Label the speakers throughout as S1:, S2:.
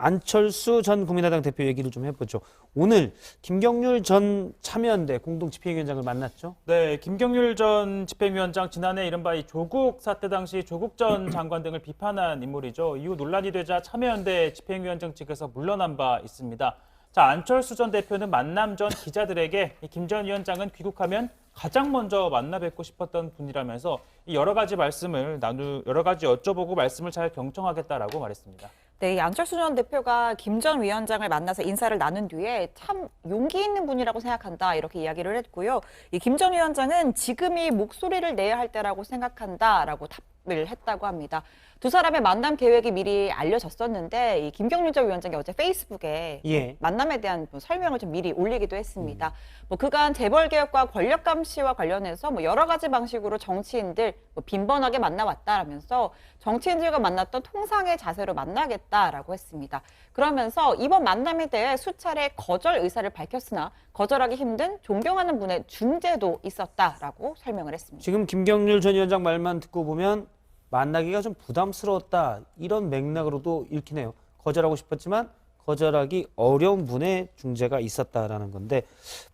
S1: 안철수 전 국민의당 대표 얘기를 좀 해보죠. 오늘 김경률 전 참여연대 공동집행위원장을 만났죠.
S2: 네, 김경률 전 집행위원장 지난해 이른바 이 조국 사태 당시 조국 전 장관 등을 비판한 인물이죠. 이후 논란이 되자 참여연대 집행위원장 측에서 물러난 바 있습니다. 자, 안철수 전 대표는 만남 전 기자들에게 김 전 위원장은 귀국하면 가장 먼저 만나 뵙고 싶었던 분이라면서 여러 가지 여쭤보고 말씀을 잘 경청하겠다라고 말했습니다.
S3: 네, 이 안철수 전 대표가 김 전 위원장을 만나서 인사를 나눈 뒤에 참 용기 있는 분이라고 생각한다 이렇게 이야기를 했고요. 이 김 전 위원장은 지금이 목소리를 내야 할 때라고 생각한다라고 답을 했다고 합니다. 두 사람의 만남 계획이 미리 알려졌었는데 이 김경률 전 위원장이 어제 페이스북에 만남에 대한 설명을 좀 미리 올리기도 했습니다. 그간 재벌 개혁과 권력 감시와 관련해서 여러 가지 방식으로 정치인들 빈번하게 만나왔다라면서 정치인들과 만났던 통상의 자세로 만나겠다라고 했습니다. 그러면서 이번 만남에 대해 수차례 거절 의사를 밝혔으나 거절하기 힘든 존경하는 분의 중재도 있었다라고 설명을 했습니다.
S1: 지금 김경률 전 위원장 말만 듣고 보면 만나기가 좀 부담스러웠다 이런 맥락으로도 읽히네요. 거절하고 싶었지만 거절하기 어려운 분의 중재가 있었다라는 건데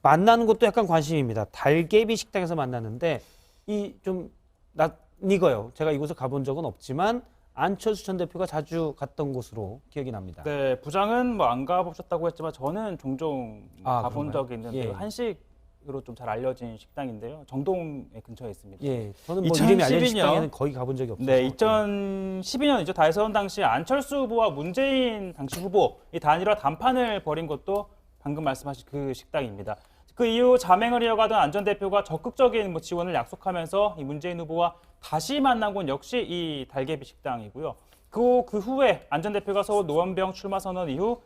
S1: 만나는 것도 약간 관심입니다. 달개비 식당에서 만났는데 이 좀 낯익어요. 제가 이곳에 가본 적은 없지만 안철수 전 대표가 자주 갔던 곳으로 기억이 납니다.
S2: 네, 부장은 안 가보셨다고 했지만 저는 종종 가본 적이 있는데 한식으로 좀 잘 알려진 식당인데요. 정동에 근처에 있습니다.
S1: 예, 저는 이름이 알려진 식당에는 거의 가본 적이 없어요.
S2: 네, 2012년이죠. 대선 당시 안철수 후보와 문재인 당시 후보 이 단일화 담판을 벌인 것도 방금 말씀하신 그 식당입니다. 그 이후 자맹을 이어가던 안 전 대표가 적극적인 지원을 약속하면서 이 문재인 후보와 다시 만난 곳 역시 이 달개비 식당이고요. 그 후에 안 전 대표가 서울 노원병 출마 선언 이후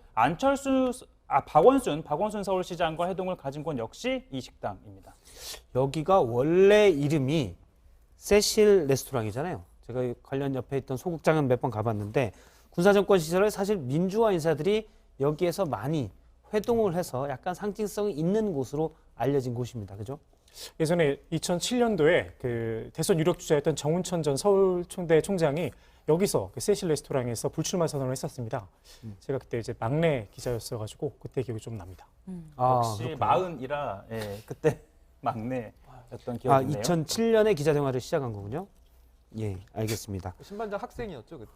S2: 박원순 서울시장과 회동을 가진 곳 역시 이 식당입니다.
S1: 여기가 원래 이름이 세실 레스토랑이잖아요. 제가 관련 옆에 있던 소극장은 몇 번 가봤는데 군사정권 시절에 사실 민주화 인사들이 여기에서 많이 회동을 해서 약간 상징성이 있는 곳으로 알려진 곳입니다. 그죠?
S4: 예전에 2007년도에 그 대선 유력 주자였던 정운천 전 서울청대 총장이 여기서 그 세실 레스토랑에서 불출마 선언을 했었습니다. 제가 그때 이제 막내 기자였어가지고 그때 기억이 좀 납니다.
S2: 역시 40이라 그때 막내였던 기억이 있네요.
S1: 2007년에 기자 생활을 시작한 거군요. 예, 알겠습니다.
S5: 신반장 학생이었죠 그때.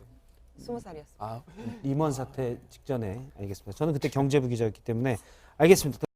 S3: 20살이었어요.
S1: 임원 사태 직전에 알겠습니다. 저는 그때 경제부 기자였기 때문에 알겠습니다.